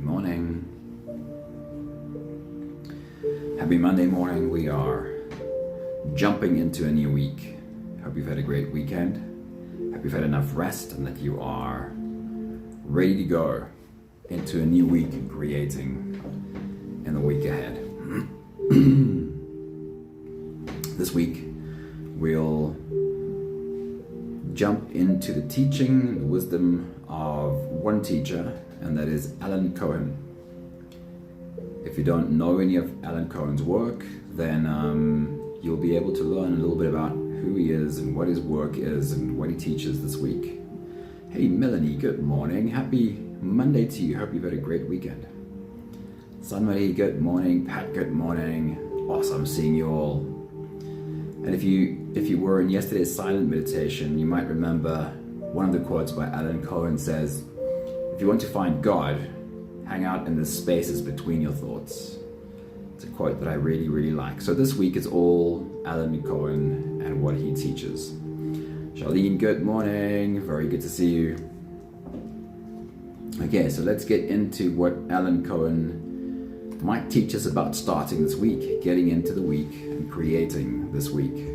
Good morning. Happy Monday morning. We are jumping into a new week. Hope you've had a great weekend. Hope you've had enough rest and that you are ready to go into a new week and creating in the week ahead. This week we'll jump into the teaching, the wisdom of one teacher, and that is Alan Cohen. If you don't know any of Alan Cohen's work, then you'll be able to learn a little bit about who he is and what his work is and what he teaches this week. Hey Melanie, good morning. Happy Monday to you. Hope you've had a great weekend. Sunmarie, good morning. Pat, good morning. Awesome seeing you all. And if you were in yesterday's silent meditation, you might remember one of the quotes by Alan Cohen says, if you want to find God, hang out in the spaces between your thoughts. It's a quote that I really, really like. So this week is all Alan Cohen and what he teaches. Charlene, good morning. Very good to see you. Okay, so let's get into what Alan Cohen might teach us about starting this week, getting into the week and creating this week.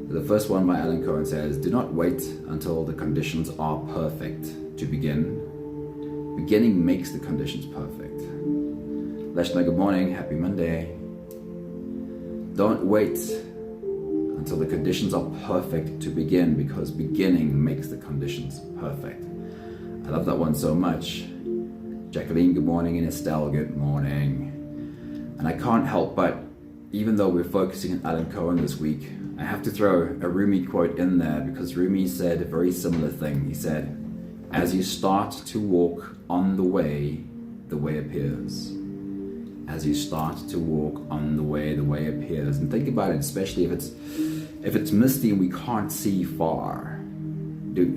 The first one by Alan Cohen says, do not wait until the conditions are perfect to begin. Beginning makes the conditions perfect. Leshna, good morning. Happy Monday. Don't wait until the conditions are perfect to begin, because beginning makes the conditions perfect. I love that one so much. Jacqueline, good morning, and Estelle, good morning. And I can't help but, even though we're focusing on Alan Cohen this week, I have to throw a Rumi quote in there, because Rumi said a very similar thing. He said, as you start to walk on the way appears. As you start to walk on the way appears. And think about it, especially if it's misty and we can't see far.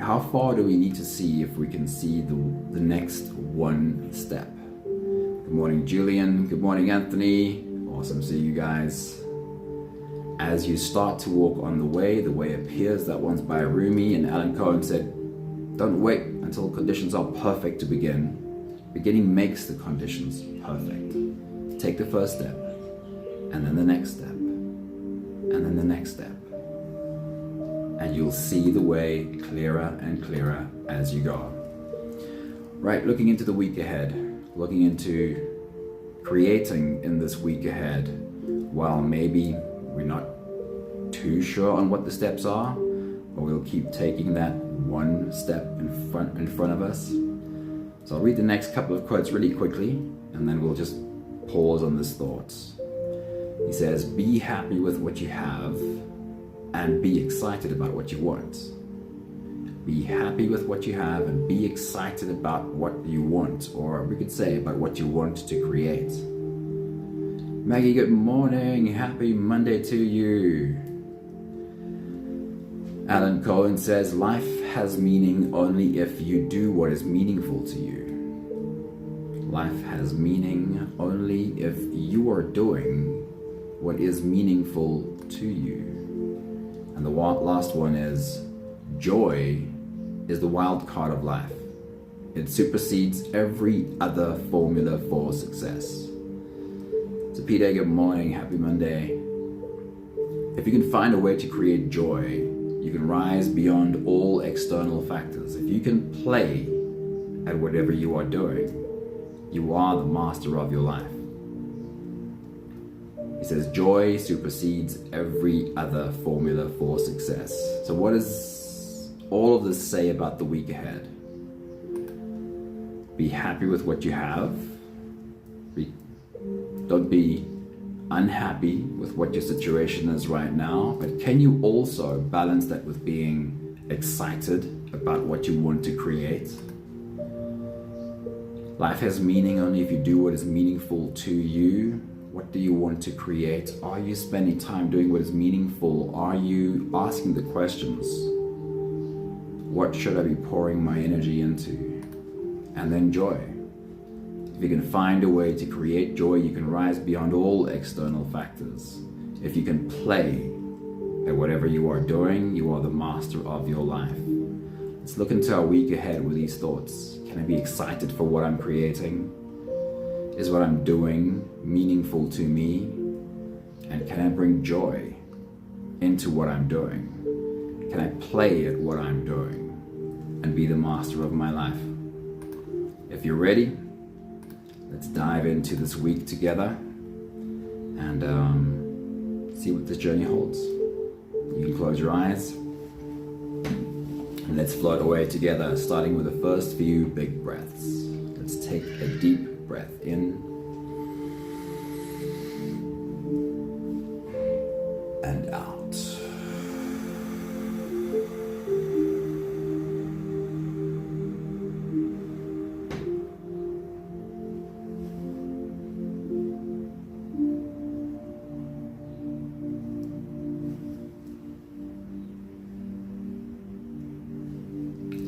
How far do we need to see if we can see the next one step? Good morning, Julian. Good morning, Anthony. Awesome seeing you guys. As you start to walk on the way appears. That one's by Rumi, and Alan Cohen said, don't wait until conditions are perfect to begin. Beginning makes the conditions perfect. Take the first step, and then the next step, and then the next step. And you'll see the way clearer and clearer as you go. Right, looking into the week ahead, looking into creating in this week ahead, while maybe we're not too sure on what the steps are, or we'll keep taking that one step in front of us. So I'll read the next couple of quotes really quickly, and then we'll just pause on this thought. He says, be happy with what you have and be excited about what you want. Be happy with what you have and be excited about what you want, or we could say about what you want to create. Maggie, good morning. Happy Monday to you. Alan Cohen says, life has meaning only if you do what is meaningful to you. Life has meaning only if you are doing what is meaningful to you. And the last one is, joy is the wild card of life. It supersedes every other formula for success. So Peter, good morning, happy Monday. If you can find a way to create joy, you can rise beyond all external factors. If you can play at whatever you are doing, you are the master of your life. He says, joy supersedes every other formula for success. So what does all of this say about the week ahead? Be happy with what you have. Don't be unhappy with what your situation is right now, but can you also balance that with being excited about what you want to create? Life has meaning only if you do what is meaningful to you. What do you want to create? Are you spending time doing what is meaningful? Are you asking the questions? What should I be pouring my energy into? And then joy. If you can find a way to create joy, you can rise beyond all external factors. If you can play at whatever you are doing, you are the master of your life. Let's look into our week ahead with these thoughts. Can I be excited for what I'm creating? Is what I'm doing meaningful to me? And can I bring joy into what I'm doing? Can I play at what I'm doing and be the master of my life? If you're ready, let's dive into this week together and see what this journey holds. You can close your eyes and let's float away together, starting with the first few big breaths. Let's take a deep breath in and out.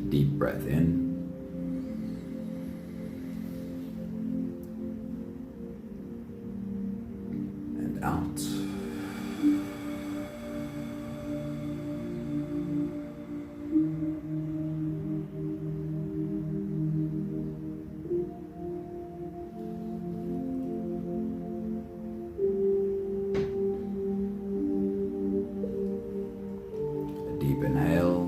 Deep breath in and out. A deep inhale.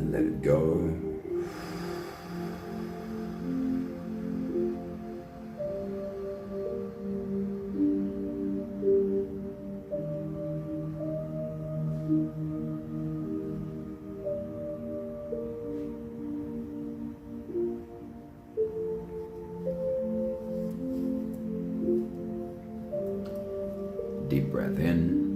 Let it go. Deep breath in.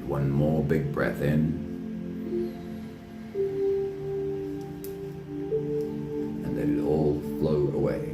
One more big breath in. And let it all flow away.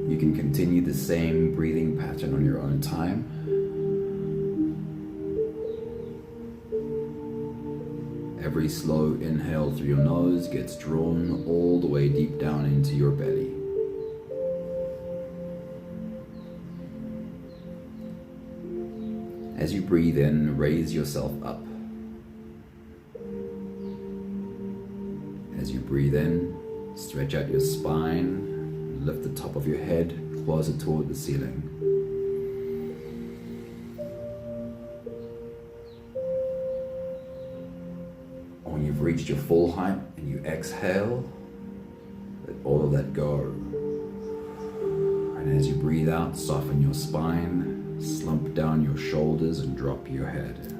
You can continue the same breathing pattern on your own time. Every slow inhale through your nose gets drawn all the way deep down into your belly. As you breathe in, raise yourself up. As you breathe in, stretch out your spine. Lift the top of your head closer toward the ceiling. When you've reached your full height and you exhale, let all of that go. And as you breathe out, soften your spine, slump down your shoulders and drop your head.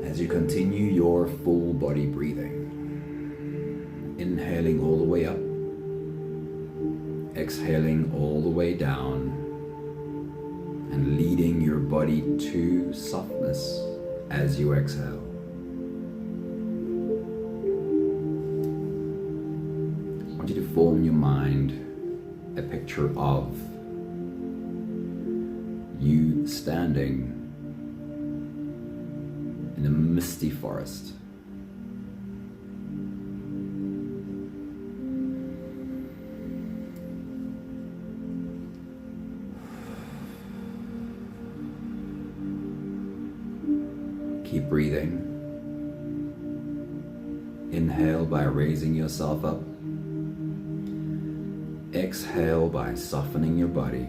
As you continue your full body breathing, inhaling all the way up, exhaling all the way down, and leading your body to softness as you exhale. I want you to form in your mind a picture of you standing in in a misty forest. Keep breathing. Inhale by raising yourself up. Exhale by softening your body.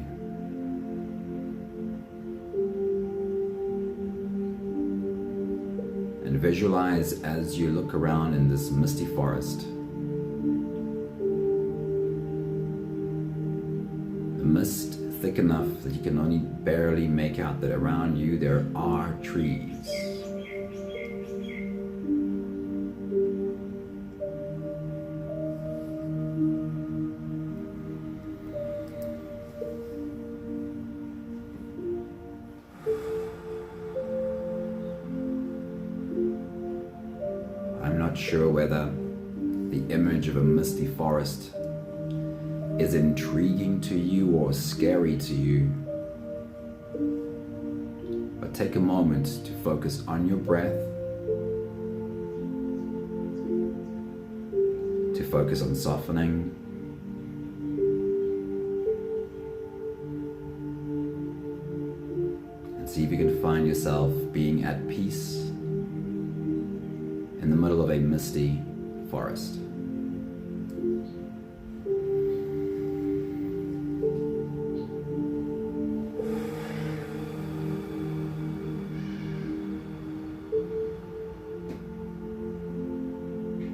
And visualize as you look around in this misty forest. The mist thick enough that you can only barely make out that around you there are trees. I'm not sure whether the image of a misty forest is intriguing to you or scary to you, but take a moment to focus on your breath, to focus on softening, and see if you can find yourself being at peace in the middle of a misty forest.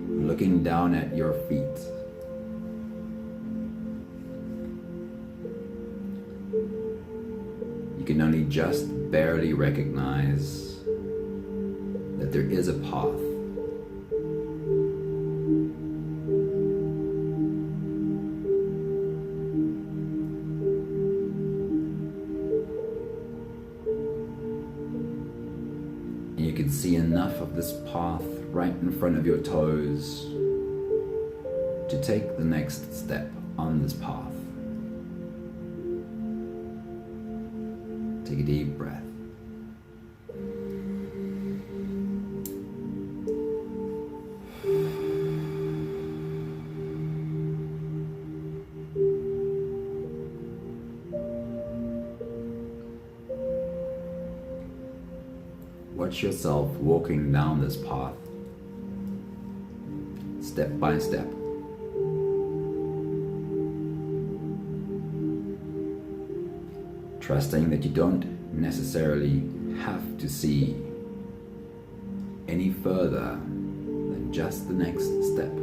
Looking down at your feet. You can only just barely recognize that there is a path. And you can see enough of this path right in front of your toes to take the next step on this path. Take a deep breath. Watch yourself walking down this path, step by step. Trusting that you don't necessarily have to see any further than just the next step.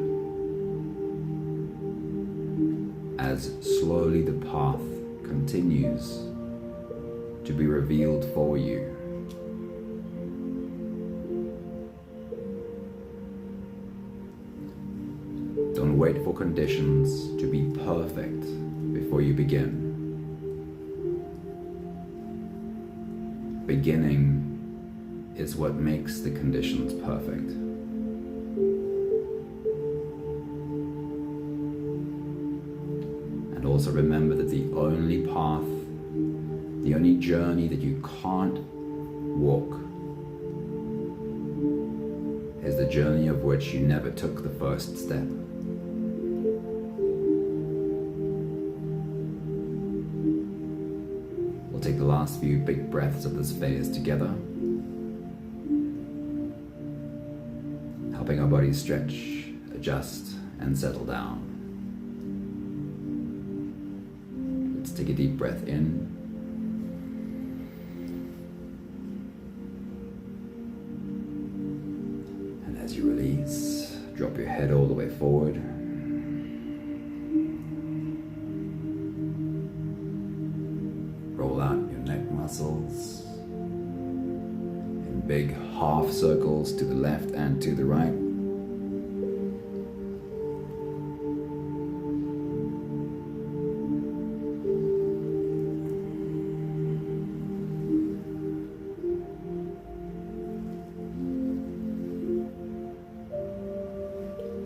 As slowly the path continues to be revealed for you. Don't wait for conditions to be perfect before you begin. Beginning is what makes the conditions perfect. And also remember that the only path, the only journey that you can't walk is the journey of which you never took the first step. We'll take the last few big breaths of this phase together, helping our bodies stretch, adjust, and settle down. Let's take a deep breath in. And as you release, drop your head all the way forward. Roll out your neck muscles in big half circles to the left and to the right.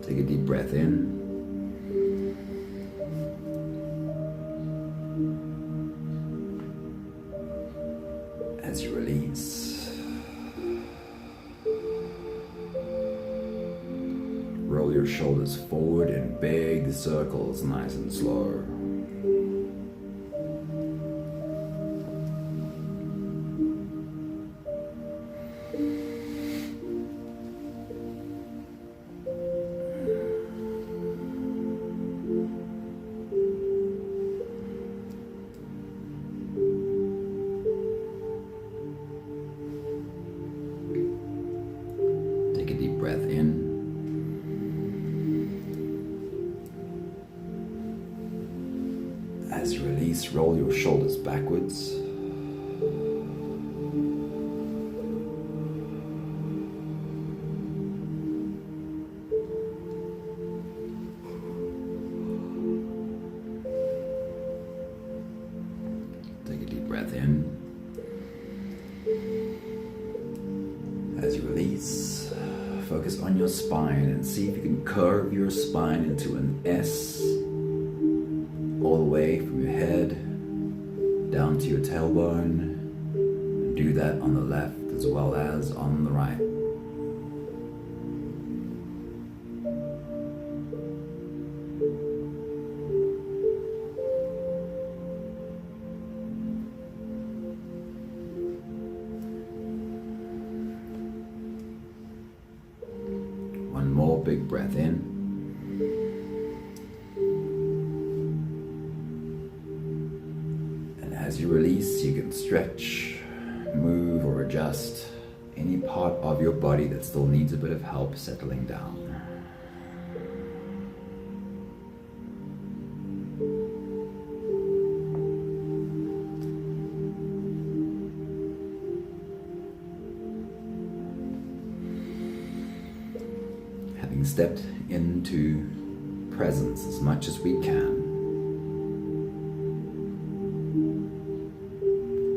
Take a deep breath in. As you release, shoulders forward in big circles, nice and slow. Take a deep breath in. As you release, roll your shoulders backwards. Take a deep breath in. As you release, focus on your spine and see if you can curve your spine into an S all the way from your head down to your tailbone. And do that on the left as well as on the right. One more big breath in. And as you release, you can stretch, move, or adjust any part of your body that still needs a bit of help settling down. Having stepped into presence as much as we can,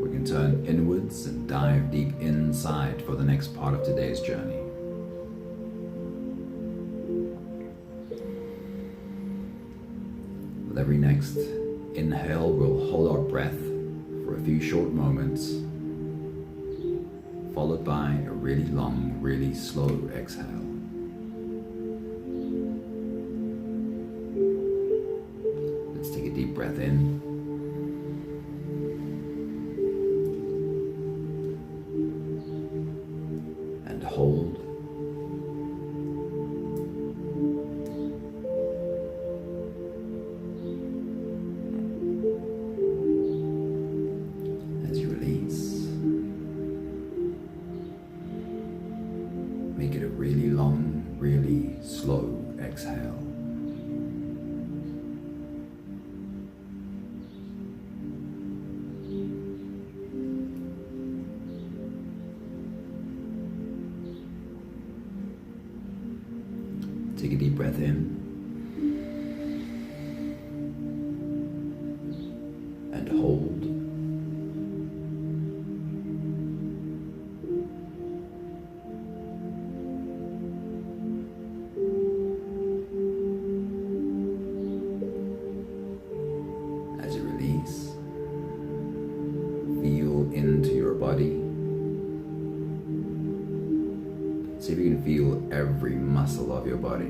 we can turn inwards and dive deep inside for the next part of today's journey. With every next inhale, we'll hold our breath for a few short moments, followed by a really long, really slow exhale. Take a deep breath in. And hold. As you release, make it a really long, really slow exhale. Take a deep breath in and hold. As you release, feel into your body. See if you can feel every muscle of your body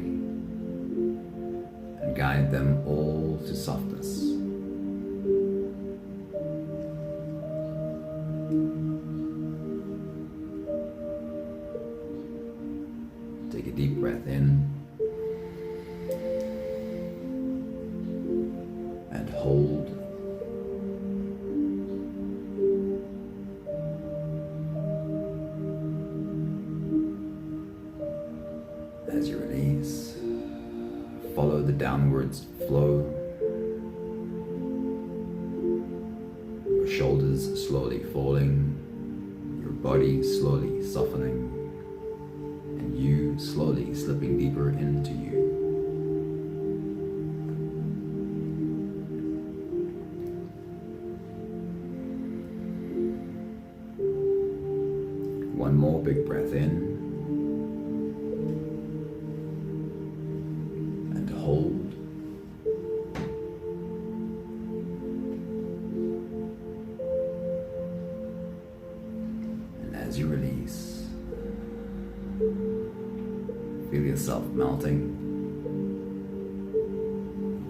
and guide them all to softness. Take a deep breath in and hold. As you release, follow the downwards flow. Your shoulders slowly falling, your body slowly softening, and you slowly slipping deeper into you. One more big breath in. Hold. And as you release, feel yourself melting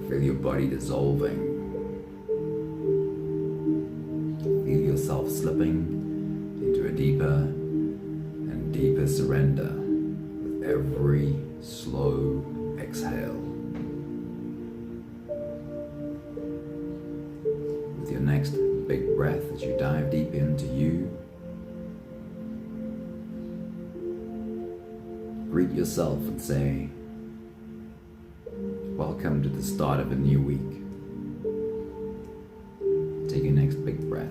Feel your body dissolving. Feel yourself slipping into a deeper and deeper surrender with every slow exhale. With your next big breath as you dive deep into you, greet yourself and say, welcome to the start of a new week. Take your next big breath.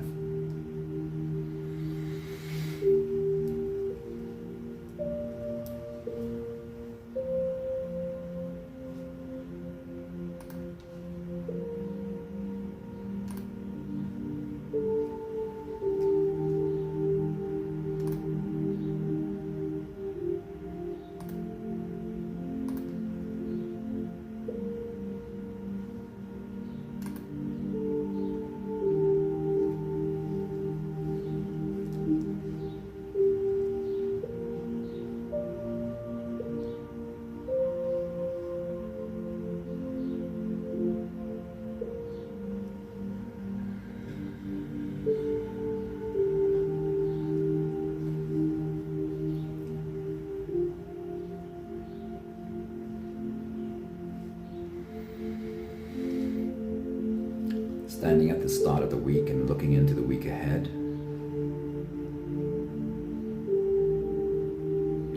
Standing at the start of the week and looking into the week ahead,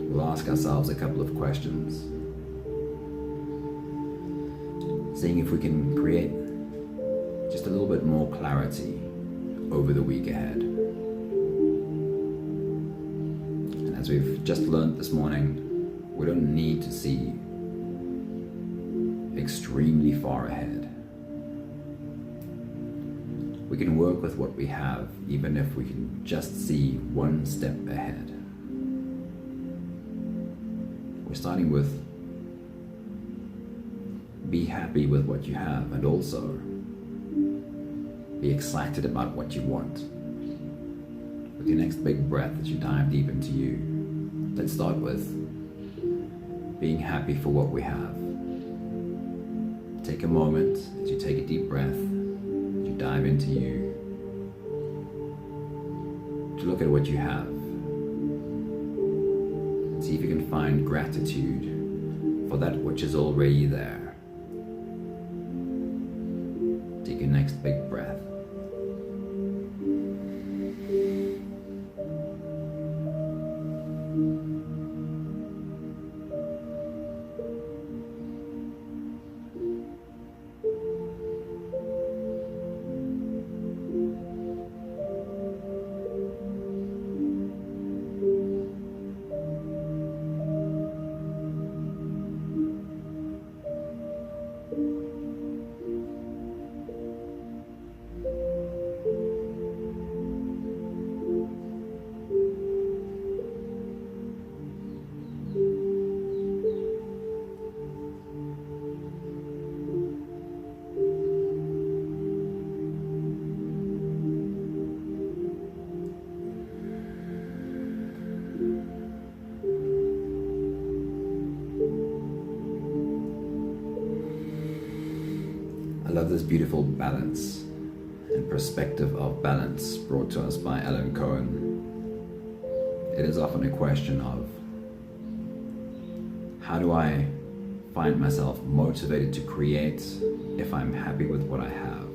we'll ask ourselves a couple of questions, seeing if we can create just a little bit more clarity over the week ahead. And as we've just learned this morning, we don't need to see extremely far ahead. We can work with what we have, even if we can just see one step ahead. We're starting with be happy with what you have, and also be excited about what you want. With your next big breath as you dive deep into you, let's start with being happy for what we have. Take a moment as you take a deep breath, dive into you, to look at what you have. See if you can find gratitude for that which is already there. Take your next big breath. I love this beautiful balance and perspective of balance brought to us by Alan Cohen. It is often a question of how do I find myself motivated to create if I'm happy with what I have?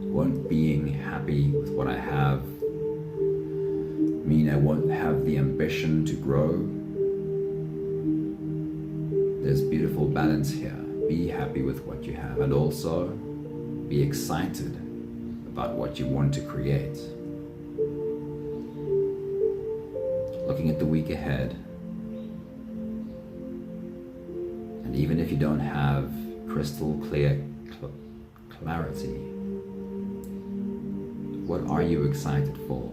Won't being happy with what I have mean I won't have the ambition to grow? There's beautiful balance here. Be happy with what you have, and also be excited about what you want to create. Looking at the week ahead, and even if you don't have crystal clear clarity, what are you excited for?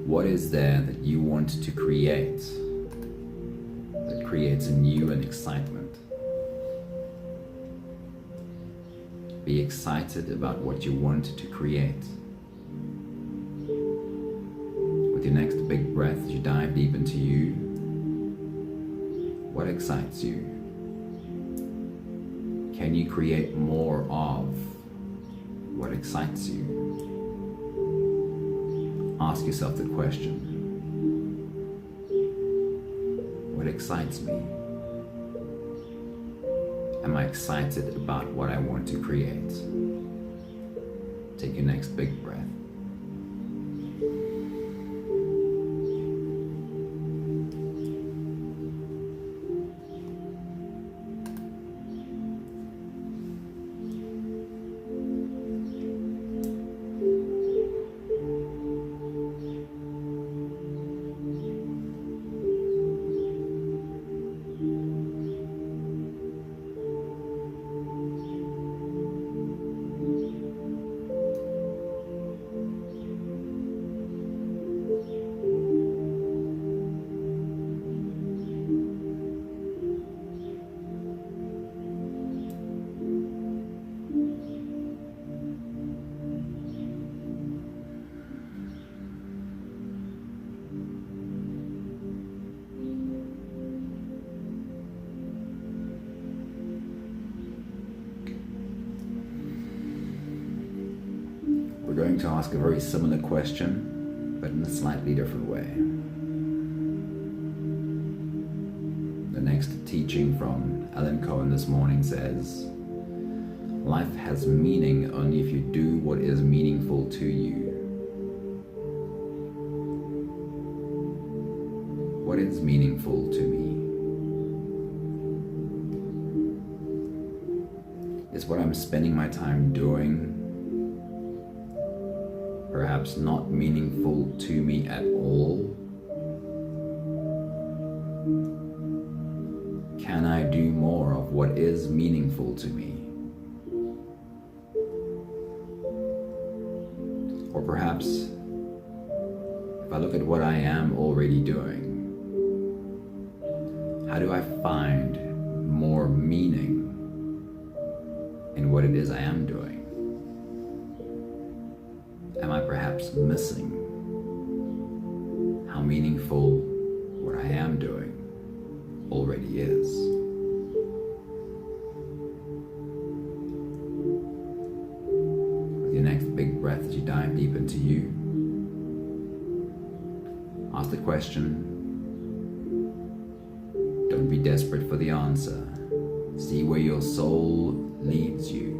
What is there that you want to create that creates a new and excitement? Be excited about what you want to create. With your next big breath, as you dive deep into you, what excites you? Can you create more of what excites you? Ask yourself the question, what excites me? Am I excited about what I want to create? Take your next big breath. We're going to ask a very similar question, but in a slightly different way. The next teaching from Alan Cohen this morning says, life has meaning only if you do what is meaningful to you. What is meaningful to me? Is what I'm spending my time doing perhaps not meaningful to me at all? Can I do more of what is meaningful to me? Or perhaps, if I look at what I am already doing, how do I find more meaning in what it is I am doing? Am I perhaps missing how meaningful what I am doing already is? With your next big breath as you dive deep into you, ask the question. Don't be desperate for the answer. See where your soul leads you.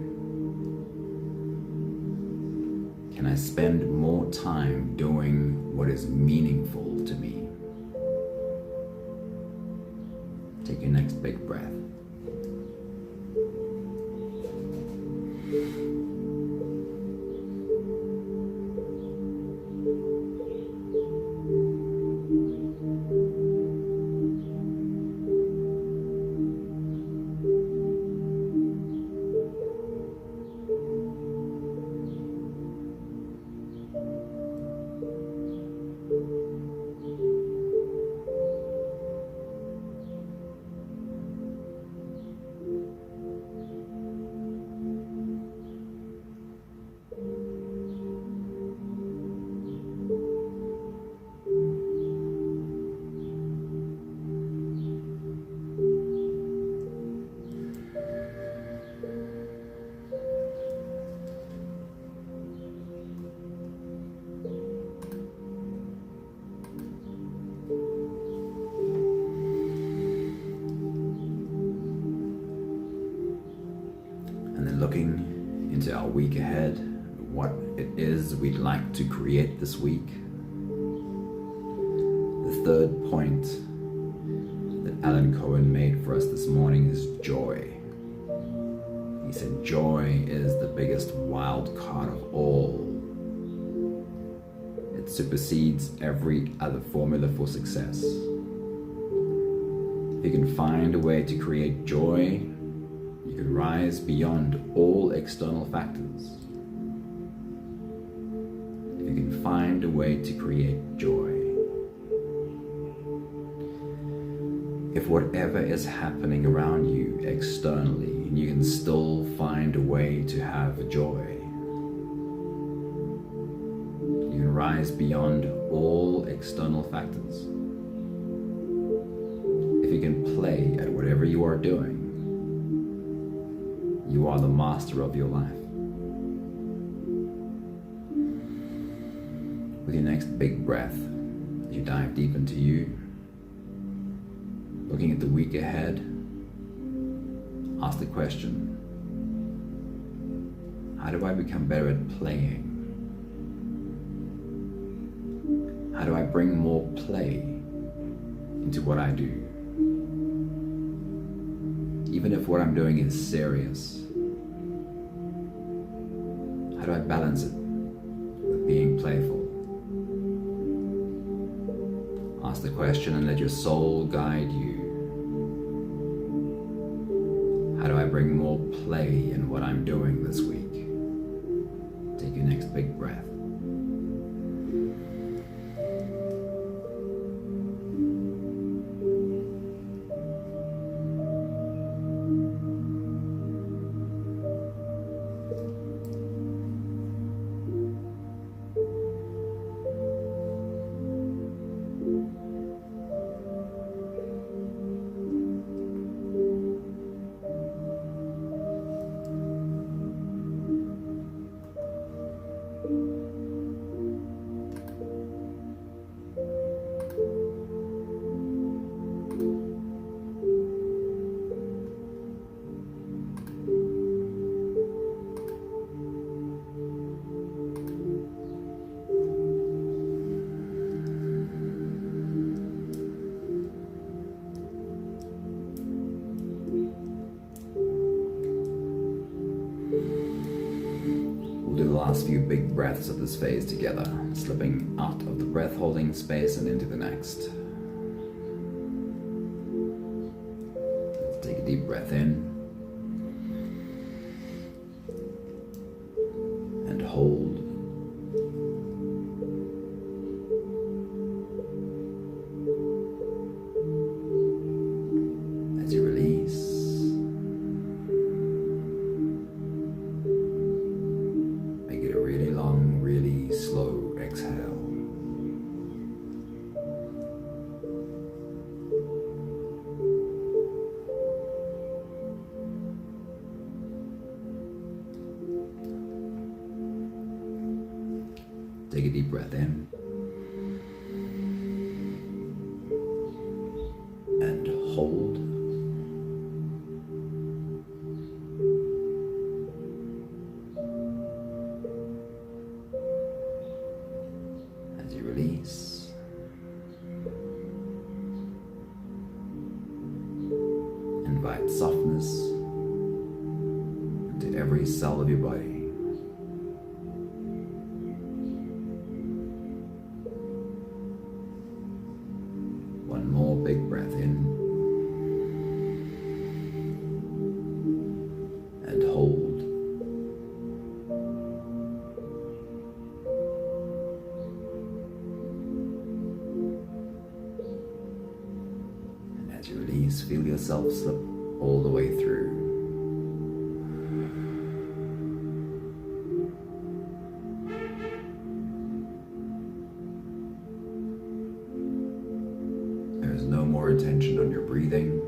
Can I spend more time doing what is meaningful to me? Take your next big breath. Looking into our week ahead, what it is we'd like to create this week. The third point that Alan Cohen made for us this morning is joy. He said joy is the biggest wild card of all. It supersedes every other formula for success. If you can find a way to create joy, you can rise beyond all external factors. If you can find a way to create joy. If whatever is happening around you externally, you can still find a way to have joy. You can rise beyond all external factors. If you can play at whatever you are doing, You are the master of your life. With your next big breath, as you dive deep into you, looking at the week ahead, ask the question, how do I become better at playing? How do I bring more play into what I do? Even if what I'm doing is serious, how do I balance it with being playful? Ask the question and let your soul guide you. How do I bring more play in what I'm doing this week? Take your next big breath. Last few big breaths of this phase together, slipping out of the breath holding space and into the next. Let's take a deep breath in and hold. As you release. Slow exhale. Take a deep breath in and hold. Release. Invite softness into every cell of your body. One more big breath in and hold. As you release, feel yourself slip all the way through. There is no more attention on your breathing.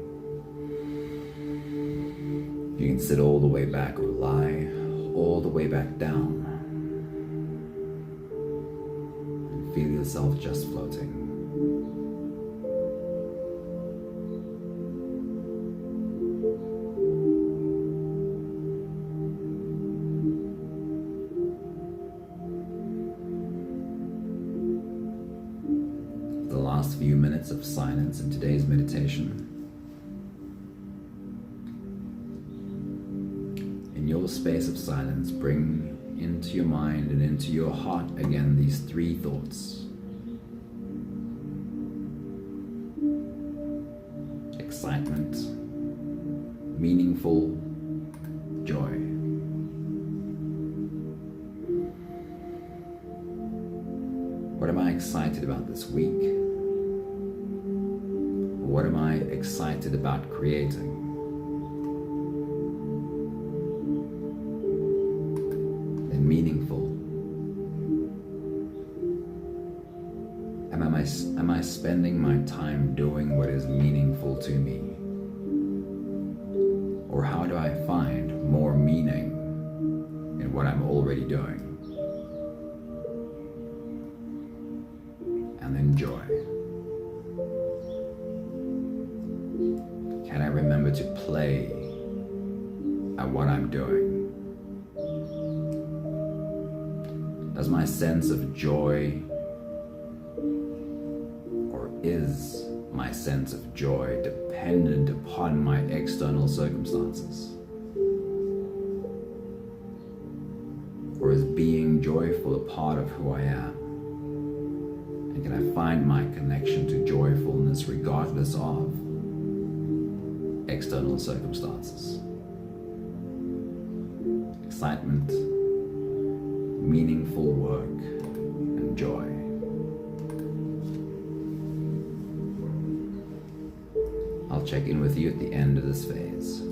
You can sit all the way back or lie all the way back down and feel yourself just floating. The last few minutes of silence in today's meditation. In your space of silence, bring into your mind and into your heart again these three thoughts. Excitement, meaningful, joy. What am I excited about this week? What am I excited about creating? And meaningful. Am I spending my time doing what is meaningful to me? Or how do I find more meaning in what I'm already doing. And then joy. Can I remember to play at what I'm doing? Does my sense of joy, or is my sense of joy dependent upon my external circumstances? Or is being joyful a part of who I am? And can I find my connection to joyfulness regardless of external circumstances? Excitement, meaningful work, and joy. I'll check in with you at the end of this phase.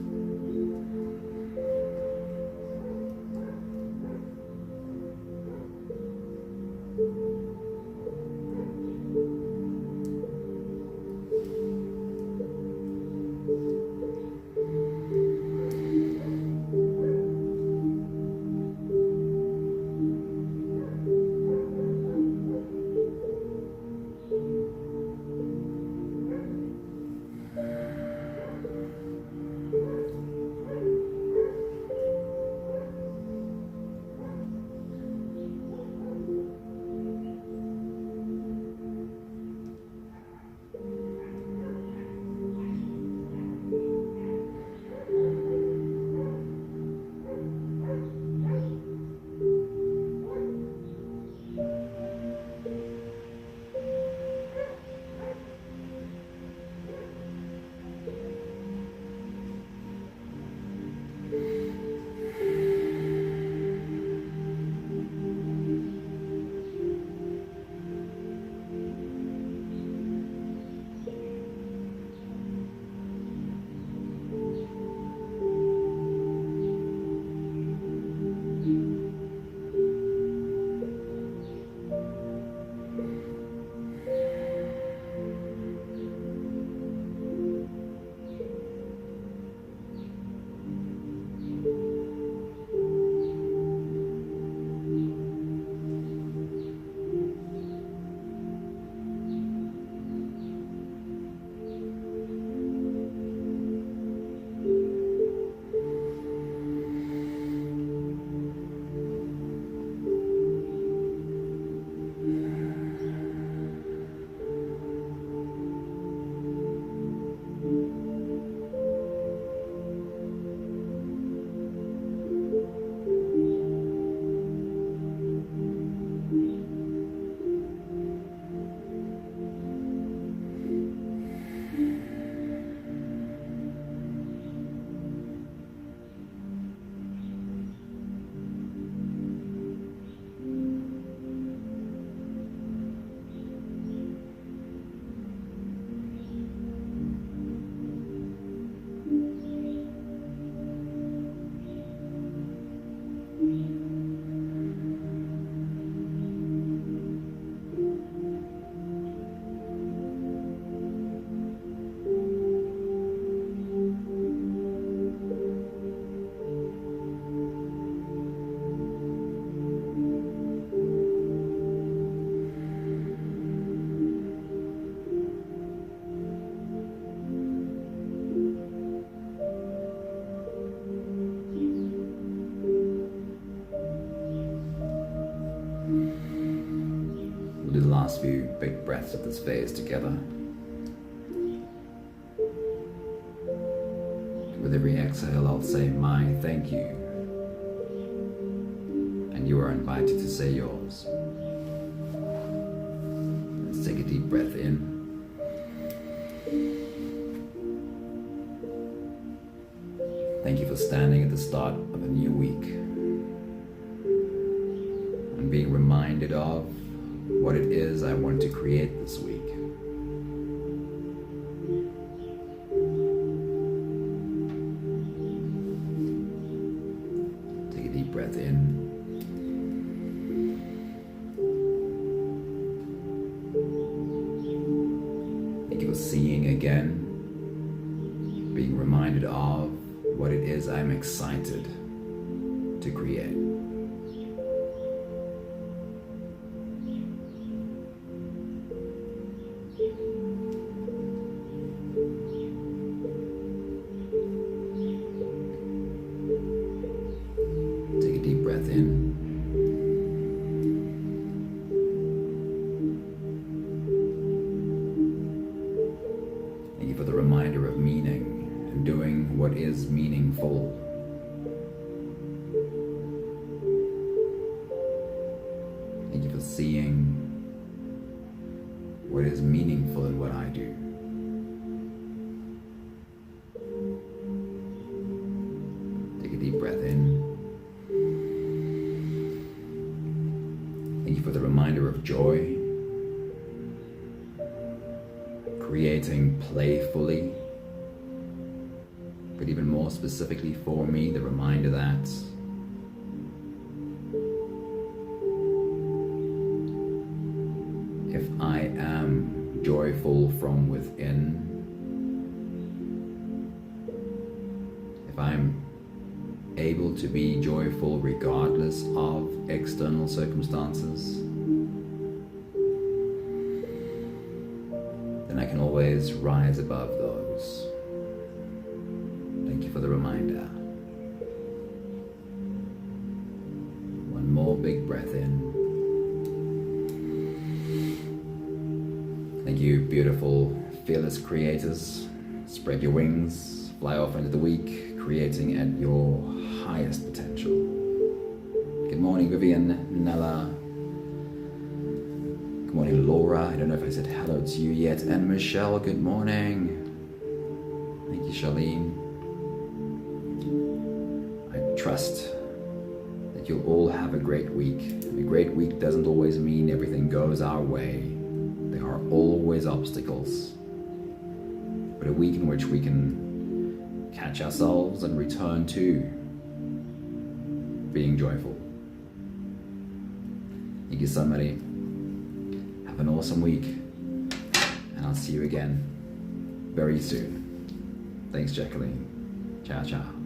We'll do the last few big breaths of this phase together. With every exhale, I'll say my thank you, and you are invited to say yours. Let's take a deep breath in. Thank you for standing at the start of a new week and being reminded of what it is I want to create this week. Take a deep breath in. Thank you for seeing again, being reminded of what it is I'm excited to create. Take a deep breath in. Thank you for the reminder of meaning and doing what is meaningful. Thank you for seeing what is meaningful in what I do. Take a deep breath in. Thank you for the reminder of joy. Creating playfully, but even more specifically for me, the reminder that if I am joyful from within, if I'm able to be joyful regardless of external circumstances, then I can always rise above those. Thank you for the reminder. One more big breath in. Thank you, beautiful, fearless creators. Spread your wings, fly off into the week, creating at your highest potential. Good morning, Vivian, Nella. Good morning, Laura. I don't know if I said hello to you yet. And Michelle, good morning. Thank you, Charlene. I trust that you'll all have a great week. A great week doesn't always mean everything goes our way. There are always obstacles. But a week in which we can catch ourselves and return to being joyful. Thank you, somebody. Have an awesome week, and I'll see you again very soon. Thanks, Jacqueline. Ciao, ciao.